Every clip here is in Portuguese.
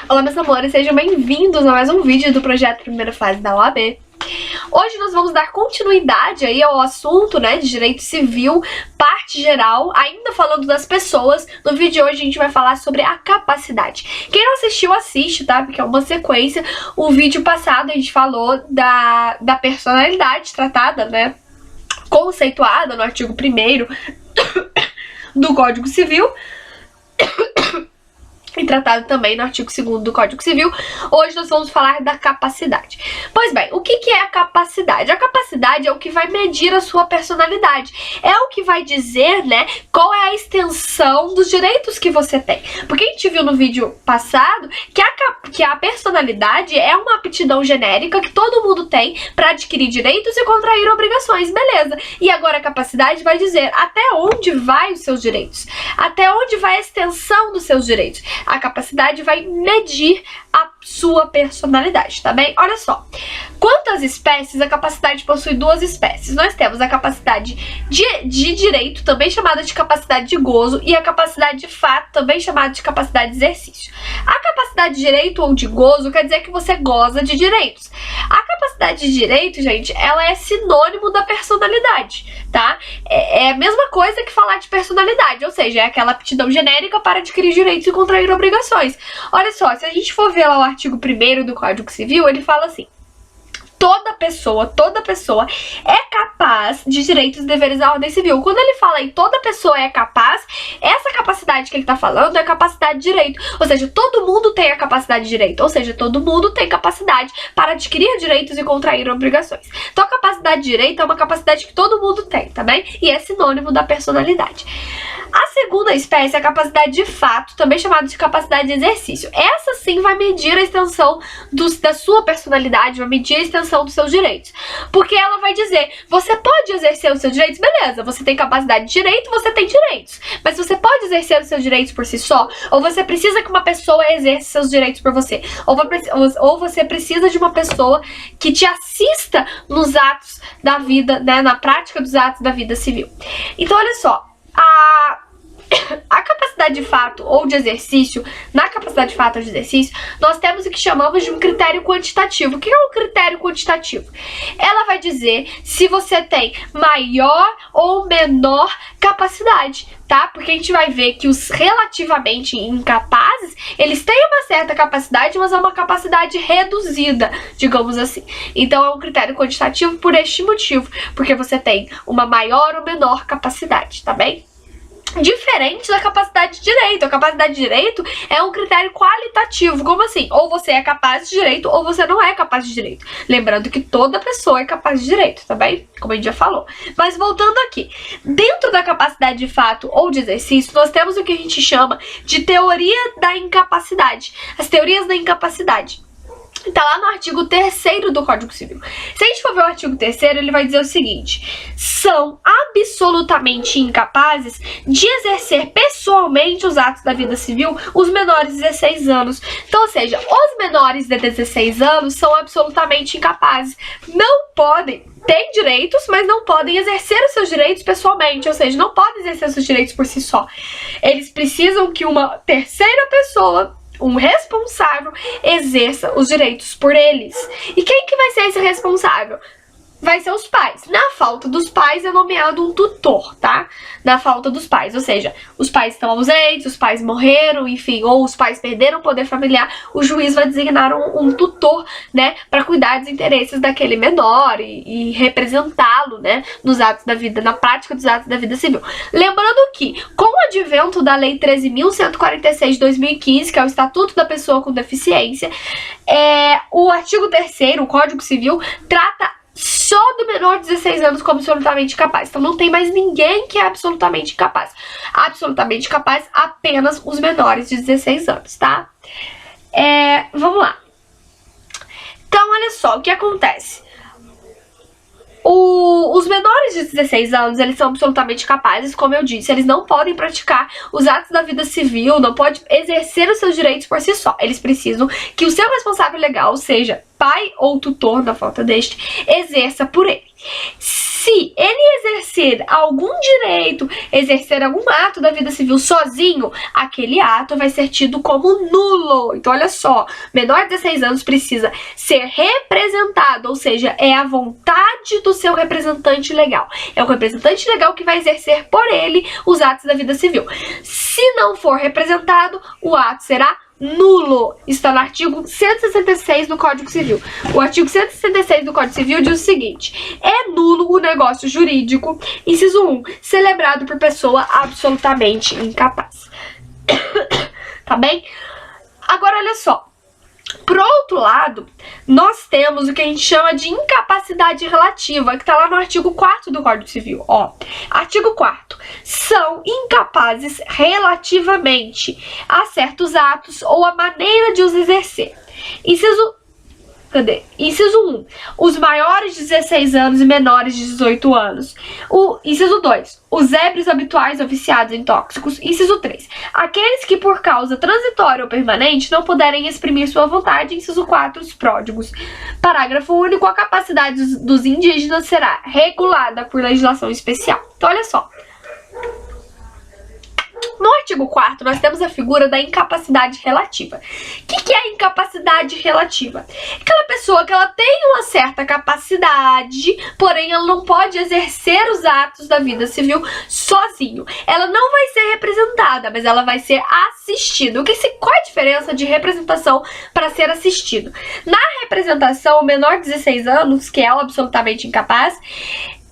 Olá, meus amores, sejam bem-vindos a mais um vídeo do projeto Primeira Fase da OAB. Hoje nós vamos dar continuidade aí ao assunto, né, de direito civil, parte geral, ainda falando das pessoas. No vídeo de hoje a gente vai falar sobre a capacidade. Quem não assistiu, assiste, tá? Porque é uma sequência. O vídeo passado a gente falou da personalidade tratada, né, conceituada no artigo 1º do Código Civil e tratado também no artigo 2º do Código Civil. Hoje nós vamos falar da capacidade. Pois bem, o que é a capacidade? A capacidade é o que vai medir a sua personalidade. É o que vai dizer, né, qual é a extensão dos direitos que você tem. Porque a gente viu no vídeo passado que a personalidade é uma aptidão genérica que todo mundo tem para adquirir direitos e contrair obrigações, beleza. E agora a capacidade vai dizer até onde vai os seus direitos, até onde vai a extensão dos seus direitos. A capacidade vai medir a sua personalidade, tá bem? Olha só, quantas espécies? A capacidade possui duas espécies. Nós temos a capacidade de direito, também chamada de capacidade de gozo, e a capacidade de fato, também chamada de capacidade de exercício. A capacidade de direito ou de gozo quer dizer que você goza de direitos. A capacidade de direito, gente, ela é sinônimo da personalidade, tá? É a mesma coisa que falar de personalidade, ou seja, é aquela aptidão genérica para adquirir direitos e contrair obrigações. Olha só, se a gente for ver lá o artigo 1º do Código Civil, ele fala assim: toda pessoa é capaz de direitos e deveres da ordem civil. Quando ele fala em toda pessoa é capaz, essa capacidade que ele tá falando é capacidade de direito. Ou seja, todo mundo tem a capacidade de direito. Ou seja, todo mundo tem capacidade para adquirir direitos e contrair obrigações. Então a capacidade de direito é uma capacidade que todo mundo tem, tá bem? E é sinônimo da personalidade. A segunda espécie é a capacidade de fato, também chamada de capacidade de exercício. Essa sim vai medir a extensão da sua personalidade, vai medir a extensão dos seus direitos. Porque ela vai dizer, você pode exercer os seus direitos? Beleza, você tem capacidade de direito, você tem direitos. Mas você pode exercer os seus direitos por si só? Ou você precisa que uma pessoa exerça seus direitos por você? Ou você precisa de uma pessoa que te assista nos atos da vida, né, na prática dos atos da vida civil. Então, olha só, a capacidade de fato ou de exercício, na capacidade de fato ou de exercício, nós temos o que chamamos de um critério quantitativo. O que é um critério quantitativo? Ela vai dizer se você tem maior ou menor capacidade, tá? Porque a gente vai ver que os relativamente incapazes, eles têm uma certa capacidade, mas é uma capacidade reduzida, digamos assim. Então é um critério quantitativo por este motivo, porque você tem uma maior ou menor capacidade, tá bem? Diferente da capacidade de direito. A capacidade de direito é um critério qualitativo. Como assim? Ou você é capaz de direito ou você não é capaz de direito. Lembrando que toda pessoa é capaz de direito, tá bem? Como a gente já falou. Mas voltando aqui, dentro da capacidade de fato ou de exercício, nós temos o que a gente chama de teoria da incapacidade. As teorias da incapacidade. Tá lá no artigo 3º do Código Civil. Se a gente for ver o artigo 3º, ele vai dizer o seguinte: são absolutamente incapazes de exercer pessoalmente os atos da vida civil os menores de 16 anos. Então, ou seja, os menores de 16 anos são absolutamente incapazes. Não podem, têm direitos, mas não podem exercer os seus direitos pessoalmente. Ou seja, não podem exercer os seus direitos por si só. Eles precisam que uma terceira pessoa, um responsável, exerça os direitos por eles. E quem que vai ser esse responsável? Vai ser os pais. Na falta dos pais é nomeado um tutor, tá? Na falta dos pais, ou seja, os pais estão ausentes, os pais morreram, enfim, ou os pais perderam o poder familiar, o juiz vai designar um tutor, né, para cuidar dos interesses daquele menor e representá-lo, né, nos atos da vida, na prática dos atos da vida civil. Lembrando que, com o advento da Lei 13.146 de 2015, que é o Estatuto da Pessoa com Deficiência, o artigo 3º, o Código Civil, trata só do menor de 16 anos como absolutamente capaz. Então não tem mais ninguém que é absolutamente capaz. Absolutamente capaz apenas os menores de 16 anos, tá? Vamos lá. Então, olha só, o que acontece? Os menores de 16 anos, eles são absolutamente capazes, como eu disse, eles não podem praticar os atos da vida civil, não podem exercer os seus direitos por si só. Eles precisam que o seu responsável legal, seja pai ou tutor, na falta deste, exerça por ele. Se ele exercer exercer algum direito, exercer algum ato da vida civil sozinho, aquele ato vai ser tido como nulo. Então, olha só, menor de 16 anos precisa ser representado, ou seja, é a vontade do seu representante legal. É o representante legal que vai exercer por ele os atos da vida civil. Se não for representado, o ato será nulo. Está no artigo 166 do Código Civil. O artigo 166 do Código Civil diz o seguinte: é nulo o negócio jurídico, inciso 1, celebrado por pessoa absolutamente incapaz. Tá bem? Agora, olha só. Por outro lado, nós temos o que a gente chama de incapacidade relativa, que está lá no artigo 4º do Código Civil. Ó, artigo 4º. São incapazes relativamente a certos atos ou a maneira de os exercer. Inciso 1. Os maiores de 16 anos e menores de 18 anos. Inciso 2. Os ébrios habituais ou viciados em tóxicos. Inciso 3. Aqueles que por causa transitória ou permanente não puderem exprimir sua vontade. Inciso 4. Os pródigos. Parágrafo único. A capacidade dos indígenas será regulada por legislação especial. Então, olha só. No artigo 4º, nós temos a figura da incapacidade relativa. O que é a incapacidade relativa? Aquela pessoa que ela tem uma certa capacidade, porém ela não pode exercer os atos da vida civil sozinho. Ela não vai ser representada, mas ela vai ser assistida. Qual é a diferença de representação para ser assistido? Na representação, o menor de 16 anos, que é o absolutamente incapaz,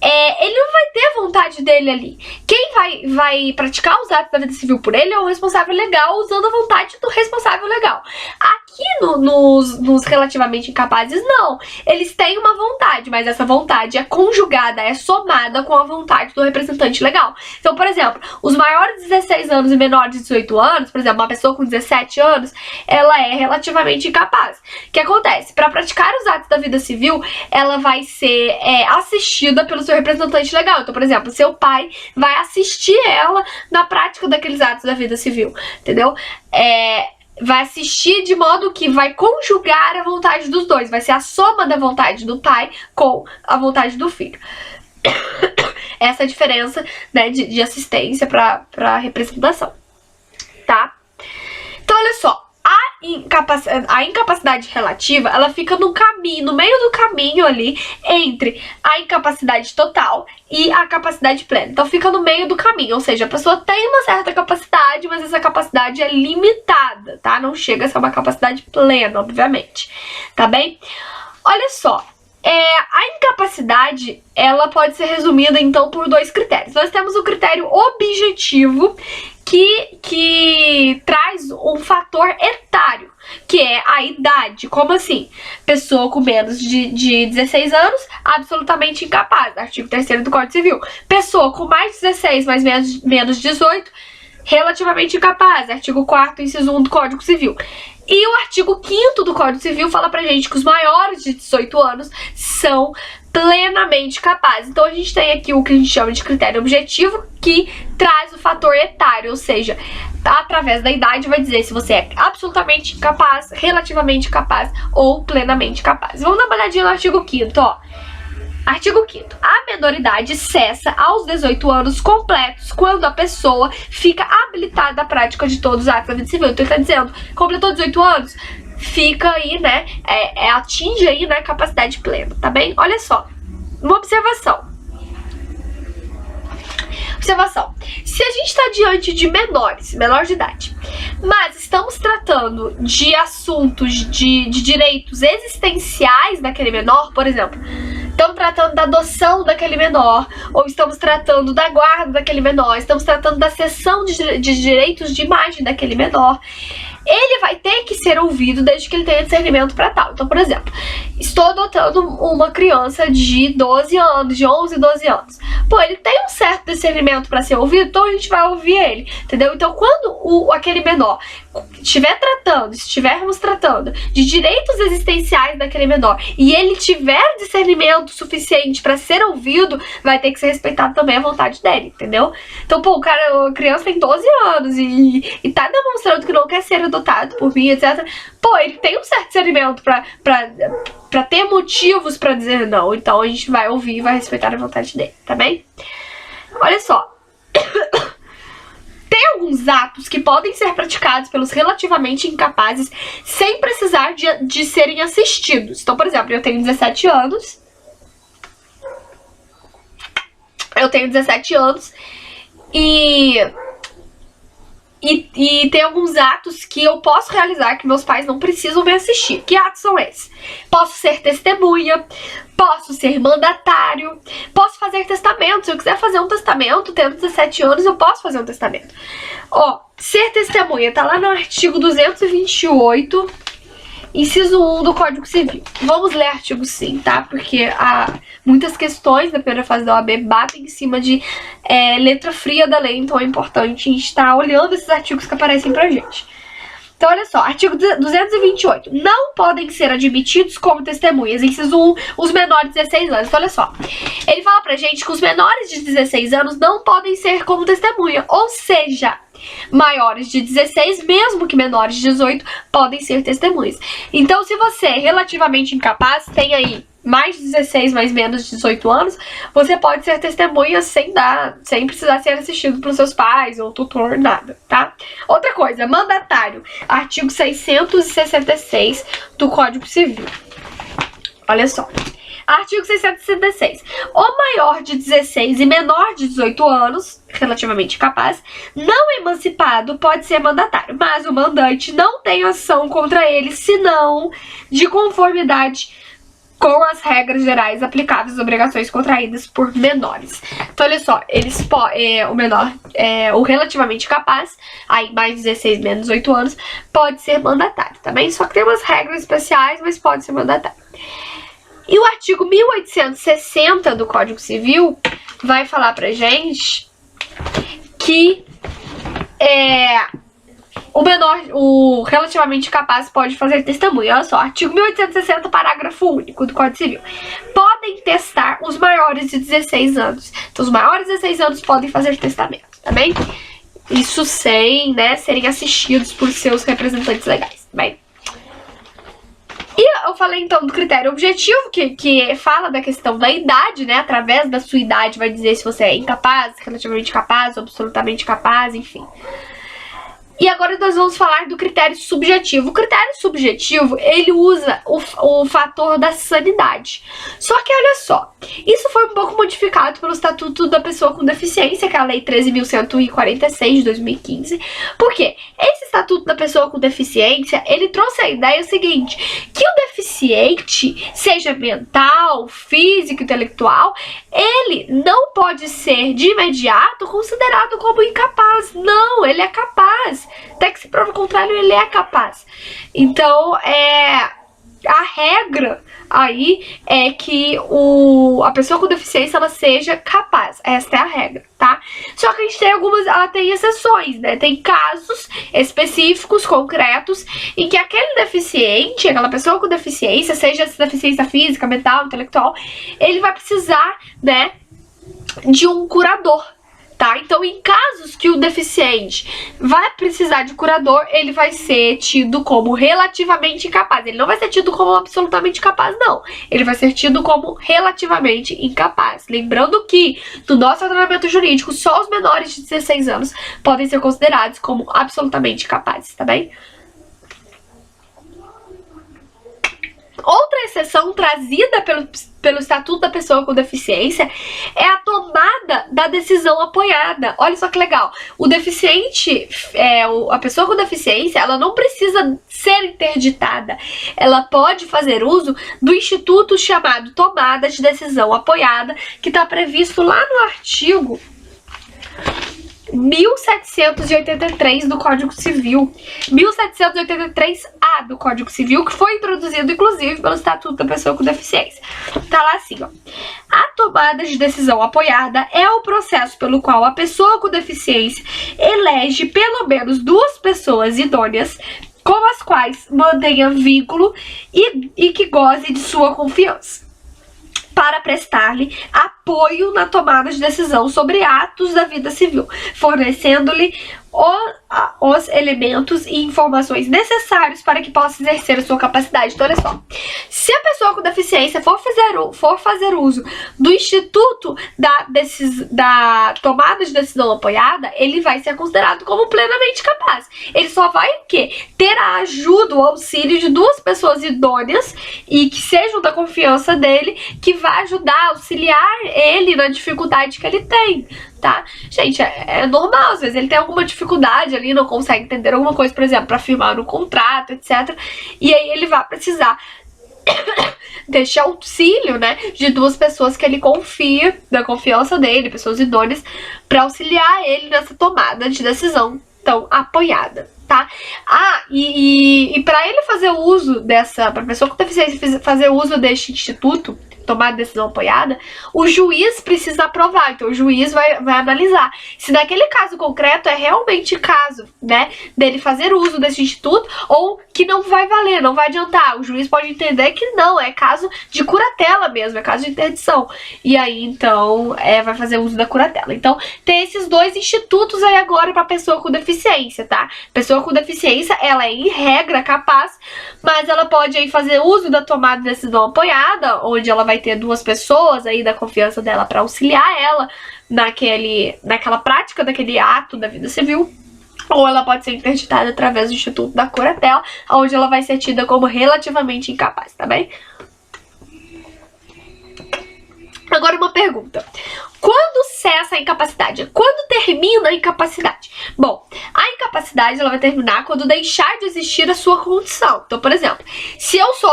ele não vai ter a vontade dele ali. Quem vai praticar os atos da vida civil por ele é o responsável legal, usando a vontade do responsável legal. Aqui nos relativamente incapazes, não. Eles têm uma vontade, mas essa vontade é conjugada, é somada com a vontade do representante legal. Então, por exemplo, os maiores de 16 anos e menores de 18 anos, por exemplo, uma pessoa com 17 anos, ela é relativamente incapaz. O que acontece? Para praticar os atos da vida civil, ela vai ser assistida pelo seu representante legal. Então, por exemplo, seu pai vai assistir ela na prática daqueles atos da vida civil, entendeu? Vai assistir de modo que vai conjugar a vontade dos dois, vai ser a soma da vontade do pai com a vontade do filho. Essa é a diferença, né, de assistência para representação, tá? Então, olha só. A incapacidade relativa, ela fica no caminho, no meio do caminho ali, entre a incapacidade total e a capacidade plena. Então fica no meio do caminho, ou seja, a pessoa tem uma certa capacidade, mas essa capacidade é limitada, tá? Não chega a ser uma capacidade plena, obviamente, tá bem? Olha só. A incapacidade, ela pode ser resumida, então, por dois critérios. Nós temos o critério objetivo, que traz um fator etário, que é a idade. Como assim? Pessoa com menos de 16 anos, absolutamente incapaz. Artigo 3º do Código Civil. Pessoa com mais de 16, mas menos 18, relativamente incapaz. Artigo 4º, inciso 1 do Código Civil. E o artigo 5º do Código Civil fala pra gente que os maiores de 18 anos são plenamente capazes. Então a gente tem aqui o que a gente chama de critério objetivo, que traz o fator etário, ou seja, através da idade vai dizer se você é absolutamente capaz, relativamente capaz ou plenamente capaz. Vamos dar uma olhadinha no artigo 5º, ó. Artigo 5º. A menoridade cessa aos 18 anos completos quando a pessoa fica habilitada à prática de todos os atos da vida civil. Então ele está dizendo, completou 18 anos, fica aí, né, atinge aí, né, capacidade plena, tá bem? Olha só, uma observação. Se a gente está diante de menor de idade, mas estamos tratando de assuntos de direitos existenciais daquele menor, por exemplo, estamos tratando da adoção daquele menor, ou estamos tratando da guarda daquele menor, estamos tratando da cessão de direitos de imagem daquele menor, ele vai ter que ser ouvido desde que ele tenha discernimento para tal. Então, por exemplo, estou adotando uma criança de 12 anos, de 11, 12 anos. Pô, ele tem um certo discernimento para ser ouvido, então a gente vai ouvir ele, entendeu? Então, quando aquele menor estivermos tratando de direitos existenciais daquele menor e ele tiver discernimento suficiente para ser ouvido, vai ter que ser respeitado também a vontade dele, entendeu? Então, pô, a criança tem 12 anos e tá demonstrando que não quer ser adotado por mim, etc. Pô, ele tem um certo discernimento pra ter motivos pra dizer não, então a gente vai ouvir e vai respeitar a vontade dele, tá bem? Olha só. Tem alguns atos que podem ser praticados pelos relativamente incapazes sem precisar de serem assistidos. Então, por exemplo, eu tenho 17 anos. E tem alguns atos que eu posso realizar que meus pais não precisam me assistir. Que atos são esses? Posso ser testemunha, posso ser mandatário, posso fazer testamento. Se eu quiser fazer um testamento, tendo 17 anos, eu posso fazer um testamento. Ó, ser testemunha tá lá no artigo 228, inciso 1 do Código Civil. Vamos ler artigo sim, tá? Porque muitas questões da primeira fase da OAB batem em cima de letra fria da lei, então é importante a gente estar olhando esses artigos que aparecem pra gente. Então, olha só, artigo 228. Não podem ser admitidos como testemunhas, inciso 1, os menores de 16 anos. Então, olha só, ele fala pra gente que os menores de 16 anos não podem ser como testemunha, ou seja, maiores de 16, mesmo que menores de 18, podem ser testemunhas. Então, se você é relativamente incapaz, tem aí mais de 16, mais menos de 18 anos, você pode ser testemunha sem precisar ser assistido pelos seus pais ou tutor, nada, tá? Outra coisa, mandatário, artigo 666 do Código Civil. Olha só. Artigo 666. O maior de 16 e menor de 18 anos, relativamente capaz, não emancipado pode ser mandatário, mas o mandante não tem ação contra ele, senão de conformidade com as regras gerais aplicáveis às obrigações contraídas por menores. Então, olha só, o menor, o relativamente capaz, aí mais 16, menos 18 anos, pode ser mandatário, também. Só que tem umas regras especiais, mas pode ser mandatário. E o artigo 1860 do Código Civil vai falar pra gente que o relativamente capaz pode fazer testemunha. Olha só, artigo 1860, parágrafo único do Código Civil. Podem testar os maiores de 16 anos. Então, os maiores de 16 anos podem fazer testamento, tá bem? Isso sem, né, serem assistidos por seus representantes legais, tá bem? E eu falei, então, do critério objetivo, que fala da questão da idade, né? Através da sua idade vai dizer se você é incapaz, relativamente capaz, absolutamente capaz, enfim. E agora nós vamos falar do critério subjetivo. O critério subjetivo, ele usa o fator da sanidade. Só que olha só, isso foi um pouco modificado pelo Estatuto da Pessoa com Deficiência, que é a Lei 13.146 de 2015. Por quê? Esse Estatuto da Pessoa com Deficiência, ele trouxe a ideia seguinte, que o deficiente, seja mental, físico, intelectual, ele não pode ser de imediato considerado como incapaz. Não, ele é capaz. Até que se prova o contrário, ele é capaz. Então, a regra aí é que a pessoa com deficiência, ela seja capaz. Esta é a regra, tá? Só que a gente tem ela tem exceções, né? Tem casos específicos, concretos, em que aquele deficiente, aquela pessoa com deficiência, seja deficiência física, mental, intelectual, ele vai precisar, né, de um curador. Tá? Então, em casos que o deficiente vai precisar de curador, ele vai ser tido como relativamente incapaz. Ele não vai ser tido como absolutamente capaz, não. Ele vai ser tido como relativamente incapaz. Lembrando que, no nosso ordenamento jurídico, só os menores de 16 anos podem ser considerados como absolutamente capazes, tá bem? Outra exceção trazida pelo Estatuto da Pessoa com Deficiência é a tomada da decisão apoiada. Olha só que legal. O deficiente, a pessoa com deficiência, ela não precisa ser interditada. Ela pode fazer uso do instituto chamado tomada de decisão apoiada, que está previsto lá no artigo 1783 do Código Civil, 1783-A do Código Civil, que foi introduzido, inclusive, pelo Estatuto da Pessoa com Deficiência. Tá lá assim, ó. A tomada de decisão apoiada é o processo pelo qual a pessoa com deficiência elege pelo menos 2 pessoas idôneas com as quais mantenha vínculo e que goze de sua confiança, para prestar-lhe apoio na tomada de decisão sobre atos da vida civil, fornecendo-lhe os elementos e informações necessários para que possa exercer a sua capacidade. Então, olha só. Se a pessoa com deficiência for fazer uso do instituto da tomada de decisão apoiada, ele vai ser considerado como plenamente capaz. Ele só vai o quê? Ter a ajuda, o auxílio de duas pessoas idôneas e que sejam da confiança dele, que vai ajudar, auxiliar ele na dificuldade que ele tem, tá? Gente, é normal, às vezes ele tem alguma dificuldade ali, não consegue entender alguma coisa, por exemplo, para firmar um contrato, etc. E aí ele vai precisar deixar auxílio, né, de duas pessoas que ele confia, da confiança dele, pessoas idôneas, para auxiliar ele nessa tomada de decisão tão apoiada, tá? E para ele fazer uso pra pessoa com deficiência fazer uso deste instituto, tomar decisão apoiada, o juiz precisa aprovar. Então o juiz vai analisar se naquele caso concreto é realmente caso, né, dele fazer uso desse instituto, ou que não vai valer, não vai adiantar. O juiz pode entender que não, é caso de curatela mesmo, é caso de interdição. E aí, então, vai fazer uso da curatela. Então, tem esses dois institutos aí agora para pessoa com deficiência, tá? Pessoa com deficiência, ela é em regra capaz, mas ela pode aí fazer uso da tomada de decisão apoiada, onde ela vai ter duas pessoas aí da confiança dela para auxiliar ela naquela prática daquele ato da vida civil. Ou ela pode ser interditada através do Instituto da Curatela, onde ela vai ser tida como relativamente incapaz, tá bem? Agora uma pergunta. Quando cessa a incapacidade? Quando termina a incapacidade? Bom, a incapacidade ela vai terminar quando deixar de existir a sua condição. Então, por exemplo, se eu sou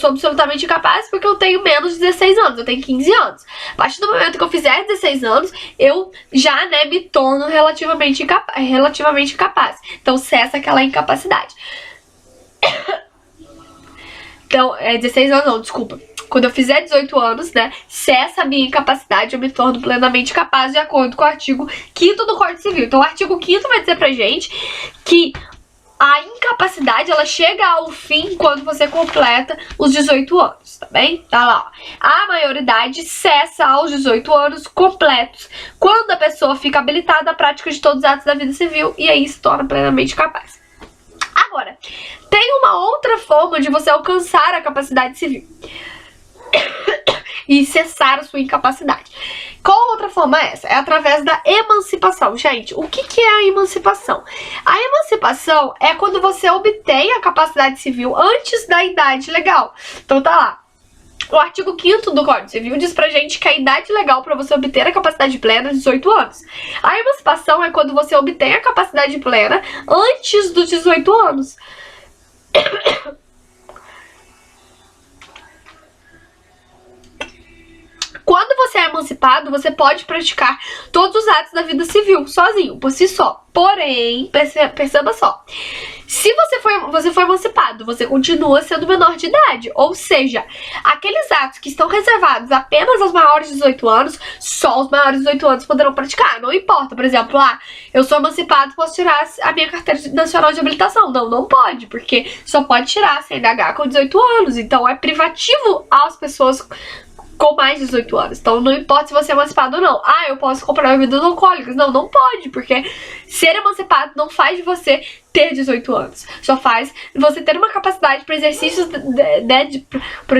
absolutamente incapaz porque eu tenho menos de 16 anos, eu tenho 15 anos. A partir do momento que eu fizer 16 anos, eu já, né, me torno relativamente incapaz. Então, cessa aquela incapacidade. Então, 16 anos não, desculpa. Quando eu fizer 18 anos, né, cessa a minha incapacidade, eu me torno plenamente capaz de acordo com o artigo 5º do Código Civil. Então o artigo 5º vai dizer pra gente que a incapacidade, ela chega ao fim quando você completa os 18 anos, tá bem? Tá lá, ó. A maioridade cessa aos 18 anos completos, quando a pessoa fica habilitada à prática de todos os atos da vida civil e aí se torna plenamente capaz. Agora, tem uma outra forma de você alcançar a capacidade civil e cessar a sua incapacidade. Qual outra forma é essa? É através da emancipação. Gente, o que é a emancipação? A emancipação é quando você obtém a capacidade civil antes da idade legal. Então tá lá. O artigo 5º do Código Civil diz pra gente que a idade legal para você obter a capacidade plena é 18 anos. A emancipação é quando você obtém a capacidade plena antes dos 18 anos. Quando você é emancipado, você pode praticar todos os atos da vida civil sozinho, por si só. Porém, perceba só, se você foi emancipado, você continua sendo menor de idade. Ou seja, aqueles atos que estão reservados apenas aos maiores de 18 anos, só os maiores de 18 anos poderão praticar. Não importa, por exemplo, eu sou emancipado, posso tirar a minha carteira nacional de habilitação. Não pode, porque só pode tirar a CNH com 18 anos. Então é privativo às pessoas com mais de 18 anos. Então não importa se você é emancipado ou não. Eu posso comprar bebidas alcoólicas. Não pode, porque ser emancipado não faz de você ter 18 anos. Só faz você ter uma capacidade para exercícios, para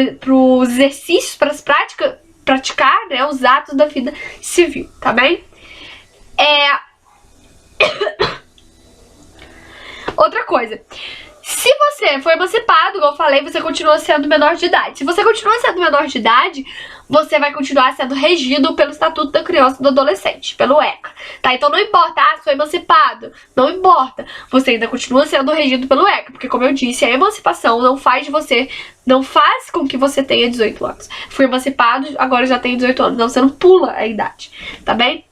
exercícios, para as práticas, praticar, né, os atos da vida civil, tá bem? Outra coisa. Se você foi emancipado, como eu falei, você continua sendo menor de idade. Se você continua sendo menor de idade, você vai continuar sendo regido pelo Estatuto da Criança e do Adolescente, pelo ECA, tá? Então não importa, sou emancipado, não importa. Você ainda continua sendo regido pelo ECA, porque como eu disse, a emancipação não faz com que você tenha 18 anos. Fui emancipado, agora já tenho 18 anos, então você não pula a idade, tá bem?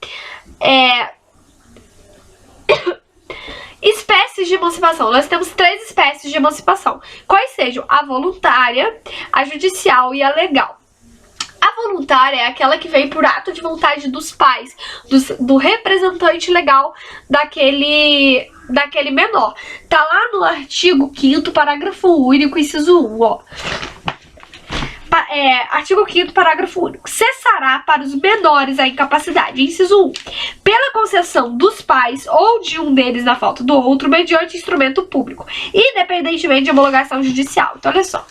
Espécies de emancipação. Nós temos 3 espécies de emancipação. Quais sejam? A voluntária, a judicial e a legal. A voluntária é aquela que vem por ato de vontade dos pais, do representante legal daquele menor. Tá lá no artigo 5º, parágrafo único, inciso 1, ó. Artigo 5º, parágrafo único. Cessará para os menores a incapacidade, inciso 1, pela concessão dos pais ou de um deles na falta do outro, mediante instrumento público, independentemente de homologação judicial. Então, olha só.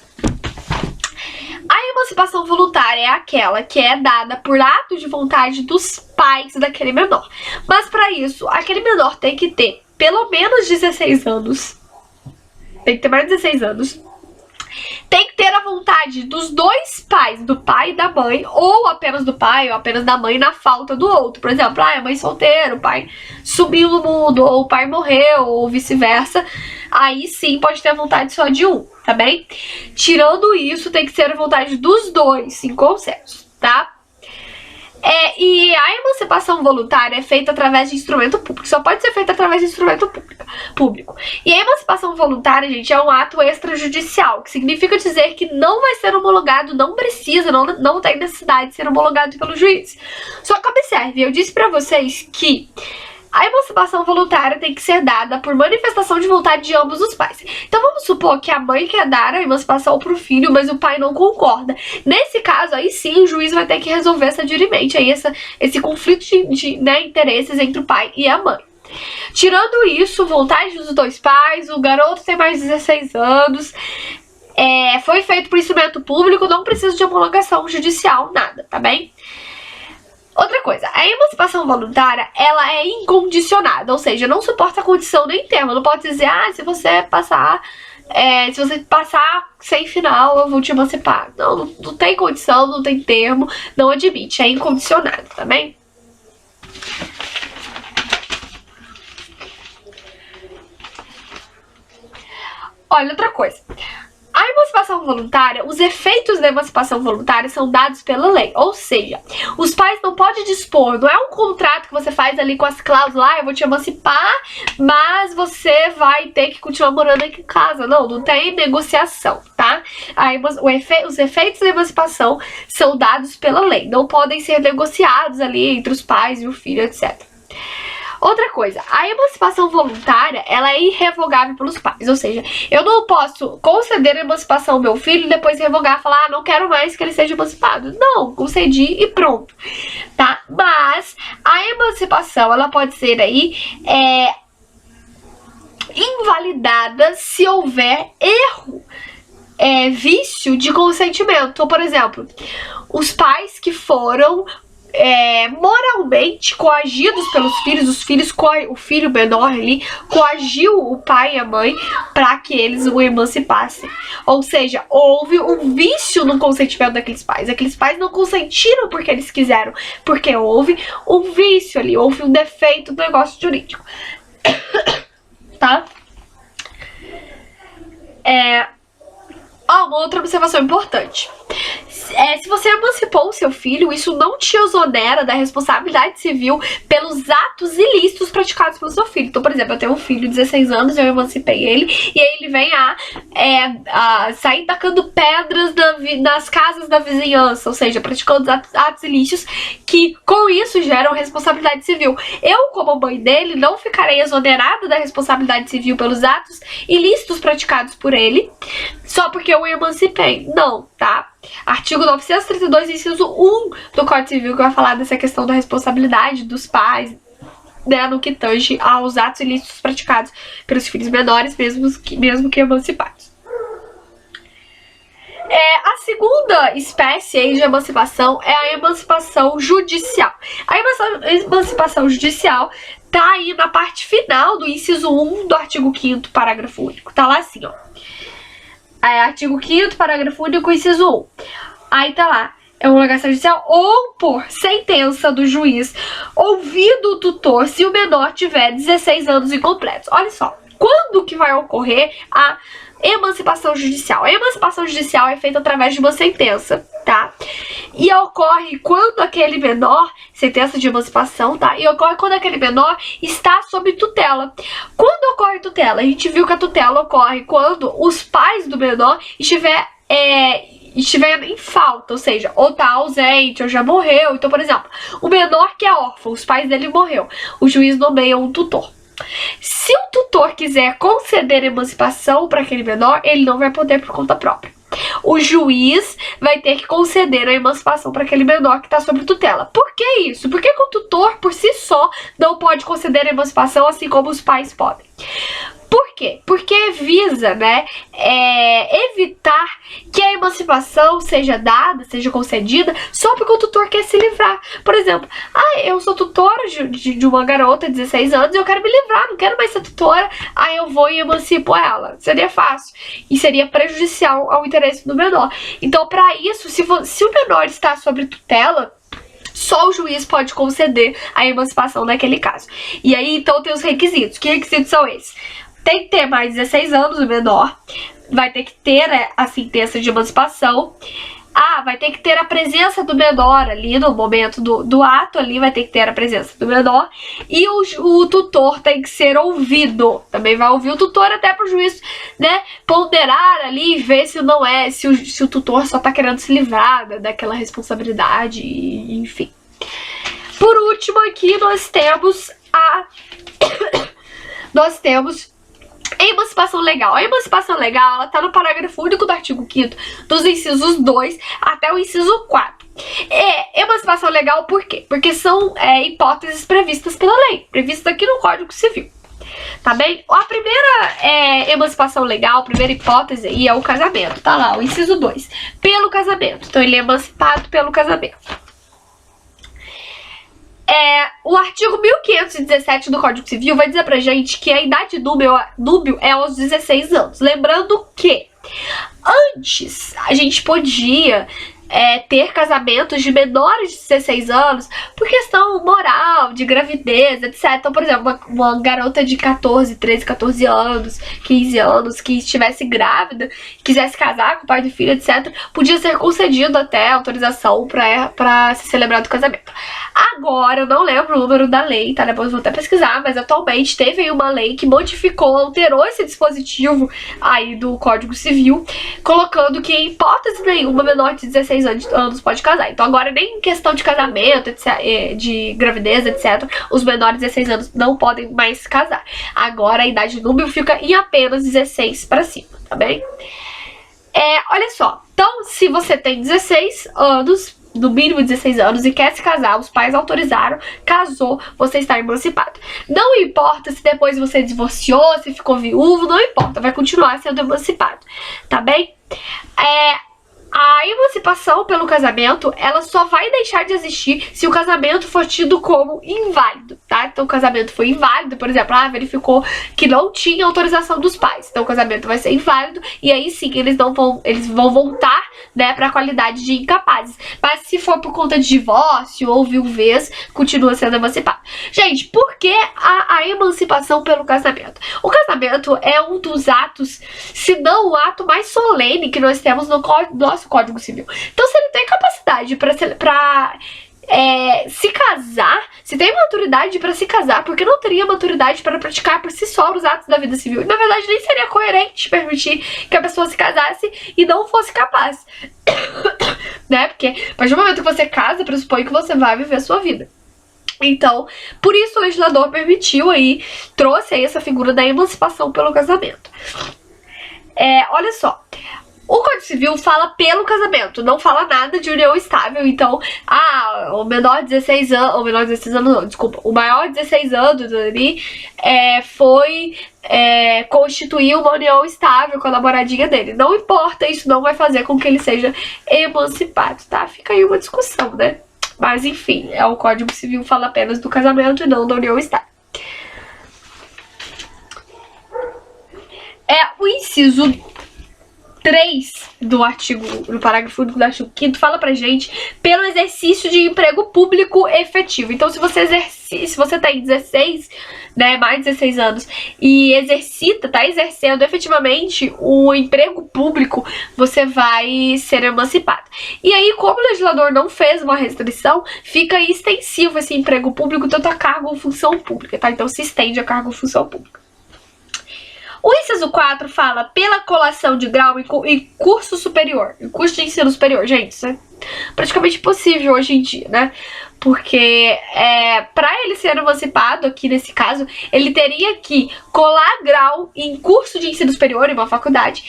A emancipação voluntária é aquela que é dada por ato de vontade dos pais daquele menor. Mas, para isso, aquele menor tem que ter pelo menos 16 anos. Tem que ter mais de 16 anos. Tem que ter a vontade dos dois pais, do pai e da mãe, ou apenas do pai ou apenas da mãe na falta do outro. Por exemplo, a mãe solteira, o pai subiu no mundo, ou o pai morreu, ou vice-versa. Aí sim pode ter a vontade só de um, tá bem? Tirando isso, tem que ser a vontade dos dois, em consenso, tá? E a emancipação voluntária é feita através de instrumento público. Só pode ser feita através de instrumento público. E a emancipação voluntária, gente, é um ato extrajudicial, que significa dizer que não vai ser homologado, não precisa, não tem necessidade de ser homologado pelo juiz. Só que observe, eu disse pra vocês que a emancipação voluntária tem que ser dada por manifestação de vontade de ambos os pais. Então vamos supor que a mãe quer dar a emancipação pro filho, mas o pai não concorda. Nesse caso, aí sim o juiz vai ter que resolver sadiramente aí esse conflito de interesses entre o pai e a mãe. Tirando isso, vontade dos dois pais, o garoto tem mais de 16 anos, foi feito por instrumento público, não precisa de homologação judicial, nada, tá bem? Outra coisa, a emancipação voluntária, ela é incondicionada, ou seja, não suporta condição nem termo. Não pode dizer, se você passar sem final, eu vou te emancipar. Não tem condição, não tem termo, não admite, é incondicionado, tá bem? Olha, outra coisa. A emancipação voluntária, os efeitos da emancipação voluntária são dados pela lei, ou seja, os pais não podem dispor, não é um contrato que você faz ali com as cláusulas, eu vou te emancipar, mas você vai ter que continuar morando aqui em casa. Não tem negociação, tá? Os efeitos da emancipação são dados pela lei, não podem ser negociados ali entre os pais e o filho, etc. Outra coisa, a emancipação voluntária, ela é irrevogável pelos pais, ou seja, eu não posso conceder a emancipação ao meu filho e depois revogar, falar, não quero mais que ele seja emancipado. Não, concedi e pronto, tá? Mas a emancipação, ela pode ser aí invalidada se houver erro, vício de consentimento. Então, por exemplo, os pais que foram moralmente coagidos pelos filhos, o filho menor ali coagiu o pai e a mãe para que eles o emancipassem. Ou seja, houve um vício no consentimento daqueles pais. Aqueles pais não consentiram porque eles quiseram, porque houve um vício ali, houve um defeito do negócio jurídico. Tá? Uma outra observação importante. Se você emancipou o seu filho, isso não te exonera da responsabilidade civil pelos atos ilícitos praticados pelo seu filho. Então, por exemplo, eu tenho um filho de 16 anos, eu emancipei ele, e aí ele vem a sair tacando pedras nas casas da vizinhança, ou seja, praticando atos ilícitos que, com isso, geram responsabilidade civil. Eu, como mãe dele, não ficarei exonerada da responsabilidade civil pelos atos ilícitos praticados por ele, só porque eu o emancipei. Não, tá? Artigo 932, inciso 1 do Código Civil, que vai falar dessa questão da responsabilidade dos pais, né, no que tange aos atos ilícitos praticados pelos filhos menores, mesmo que emancipados. A segunda espécie aí de emancipação é a emancipação judicial. A emancipação judicial tá aí na parte final do inciso 1 do artigo 5º, parágrafo único. Tá lá assim, ó. Artigo 5º, parágrafo único, inciso 1. Aí tá lá, homologação judicial ou por sentença do juiz, ouvido o tutor, se o menor tiver 16 anos incompletos. Olha só, quando que vai ocorrer a emancipação judicial? A emancipação judicial é feita através de uma sentença, tá? E ocorre quando aquele menor, sentença de emancipação, tá? E ocorre quando aquele menor está sob tutela. Quando ocorre tutela? A gente viu que a tutela ocorre quando os pais do menor estiver em falta, ou seja, ou tá ausente, ou já morreu. Então, por exemplo, o menor que é órfão, os pais dele morreu, o juiz nomeia um tutor. Se o tutor quiser conceder emancipação para aquele menor, ele não vai poder por conta própria. o juiz vai ter que conceder a emancipação para aquele menor que está sob tutela. Por que isso? Por que o tutor, por si só, não pode conceder a emancipação, assim como os pais podem? Por quê? Porque visa, né, evitar que a emancipação seja dada, seja concedida, só porque o tutor quer se livrar. Por exemplo, eu sou tutora de uma garota de 16 anos e eu quero me livrar, não quero mais ser tutora, aí eu vou e emancipo ela. Seria fácil e seria prejudicial ao interesse do menor. Então, para isso, se o menor está sob tutela, só o juiz pode conceder a emancipação naquele caso. E aí, então, tem os requisitos. Que requisitos são esses? Tem que ter mais de 16 anos o menor, vai ter que ter a sentença de emancipação, vai ter que ter a presença do menor ali no momento do ato, ali vai ter que ter a presença do menor, e o tutor tem que ser ouvido, também vai ouvir o tutor até pro juiz, né, ponderar ali e ver se não se o tutor só tá querendo se livrar daquela responsabilidade, enfim. Por último aqui nós temos emancipação legal. A emancipação legal, ela tá no parágrafo único do artigo 5º, dos incisos 2 até o inciso 4. Emancipação legal por quê? Porque são hipóteses previstas pela lei, previstas aqui no Código Civil. Tá bem? A primeira emancipação legal, a primeira hipótese aí é o casamento. Tá lá, o inciso 2. Pelo casamento. Então ele é emancipado pelo casamento. O artigo 1517 do Código Civil vai dizer pra gente que a idade núbio é aos 16 anos. Lembrando que antes a gente podia ter casamentos de menores de 16 anos por questão moral, de gravidez, etc. Então, por exemplo, uma garota de 14, 13, 14 anos, 15 anos, que estivesse grávida, quisesse casar com o pai do filho, etc., podia ser concedido até autorização para se celebrar o casamento. Agora, eu não lembro o número da lei, tá? Depois eu vou até pesquisar, mas atualmente teve aí uma lei que modificou, alterou esse dispositivo aí do Código Civil, colocando que em hipótese nenhuma menor de 16 anos pode casar. Então agora nem em questão de casamento, etc., de gravidez, etc., os menores de 16 anos não podem mais casar. Agora a idade núbio fica em apenas 16 para cima, tá bem? Olha só, então se você tem 16 anos, no mínimo 16 anos, e quer se casar, os pais autorizaram, casou, você está emancipado. Não importa se depois você divorciou, se ficou viúvo, não importa, vai continuar sendo emancipado, tá bem? A emancipação pelo casamento, ela só vai deixar de existir se o casamento for tido como inválido, tá? Então o casamento foi inválido, por exemplo, verificou que não tinha autorização dos pais, então o casamento vai ser inválido e aí sim eles vão voltar, né, para a qualidade de incapazes. Mas se for por conta de divórcio ou viuvez, continua sendo emancipado. Gente, por que a emancipação pelo casamento? O casamento é um dos atos, se não o ato mais solene que nós temos no nosso Código Civil. Então, se ele tem capacidade para se casar, se tem maturidade para se casar, porque não teria maturidade para praticar por si só os atos da vida civil. E, na verdade, nem seria coerente permitir que a pessoa se casasse e não fosse capaz. Né? Porque, a partir do momento que você casa, pressupõe que você vai viver a sua vida. Então, por isso o legislador permitiu aí, trouxe aí essa figura da emancipação pelo casamento. Olha só. O Código Civil fala pelo casamento, não fala nada de união estável. Então, o menor de 16 anos, o menor de 16 anos não, desculpa, o maior de 16 anos ali foi constituir uma união estável com a namoradinha dele. Não importa, isso não vai fazer com que ele seja emancipado, tá? Fica aí uma discussão, né? Mas enfim, o Código Civil fala apenas do casamento e não da união estável. O inciso 3 do parágrafo único do artigo 5º fala pra gente pelo exercício de emprego público efetivo. Então, se você tem 16, né, mais de 16 anos e tá exercendo efetivamente o emprego público, você vai ser emancipado. E aí, como o legislador não fez uma restrição, fica extensivo esse emprego público, tanto a cargo ou função pública, tá? Então, se estende a cargo ou função pública. O inciso 4 fala pela colação de grau em curso superior, em curso de ensino superior. Gente, isso é praticamente impossível hoje em dia, né? Porque para ele ser emancipado, aqui nesse caso, ele teria que colar grau em curso de ensino superior, em uma faculdade,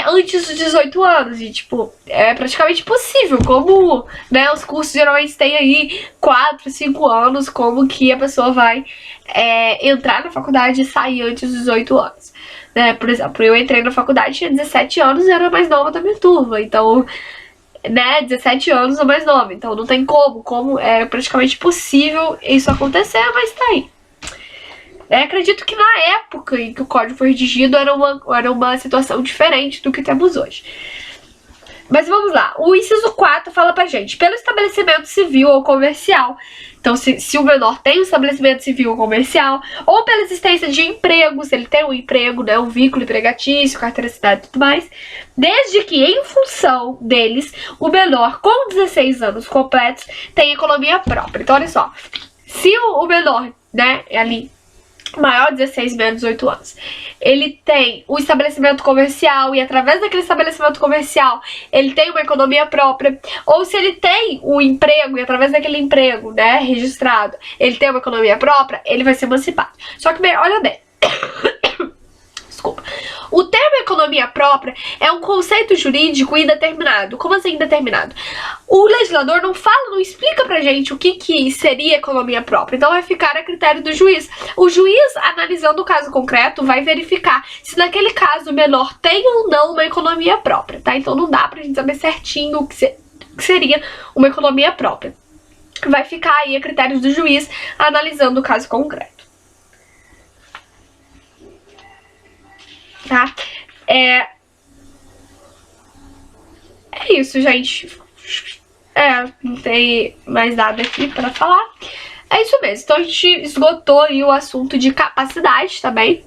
antes dos 18 anos. E, tipo, é praticamente impossível. Como, né, os cursos geralmente têm aí 4, 5 anos, como que a pessoa vai entrar na faculdade e sair antes dos 18 anos. Né? Por exemplo, eu entrei na faculdade, tinha 17 anos e era a mais nova da minha turma. Então, né, 17 anos ou mais nova. Então não tem como é praticamente impossível isso acontecer, mas tá aí. Acredito que na época em que o código foi redigido era uma situação diferente do que temos hoje. Mas vamos lá, o inciso 4 fala pra gente, pelo estabelecimento civil ou comercial. Então, se o menor tem um estabelecimento civil ou comercial, ou pela existência de emprego, se ele tem um emprego, né, um vínculo empregatício, carteira assinada e tudo mais, desde que, em função deles, o menor com 16 anos completos tem economia própria. Então, olha só, se o menor, né, é ali maior de 16, menos 18 anos, ele tem um estabelecimento comercial e através daquele estabelecimento comercial ele tem uma economia própria, ou se ele tem um emprego e através daquele emprego, né, registrado, ele tem uma economia própria, ele vai ser emancipado. Só que, bem, olha bem, desculpa. O termo economia própria é um conceito jurídico indeterminado. Como assim indeterminado? O legislador não fala, não explica pra gente o que seria economia própria. Então vai ficar a critério do juiz. O juiz, analisando o caso concreto, vai verificar se naquele caso o menor tem ou não uma economia própria, tá? Então não dá pra gente saber certinho o que seria uma economia própria. Vai ficar aí a critério do juiz, analisando o caso concreto. Tá? É isso, gente. Não tem mais nada aqui pra falar. É isso mesmo. Então a gente esgotou aí o assunto de capacidade também.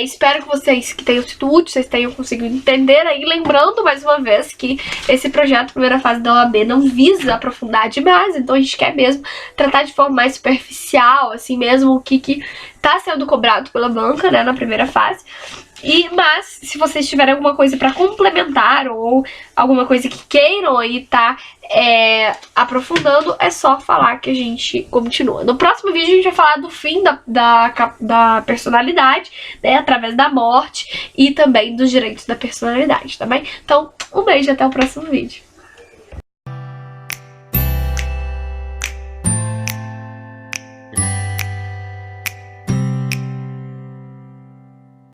Espero que vocês que tenham sido úteis, vocês tenham conseguido entender aí. Lembrando mais uma vez que esse projeto, primeira fase da OAB, não visa aprofundar demais. Então a gente quer mesmo tratar de forma mais superficial, assim mesmo, o que tá sendo cobrado pela banca, né, na primeira fase. Mas, se vocês tiverem alguma coisa pra complementar ou alguma coisa que queiram aí tá aprofundando, é só falar que a gente continua. No próximo vídeo a gente vai falar do fim da personalidade, né, através da morte e também dos direitos da personalidade, tá bem? Então, um beijo e até o próximo vídeo.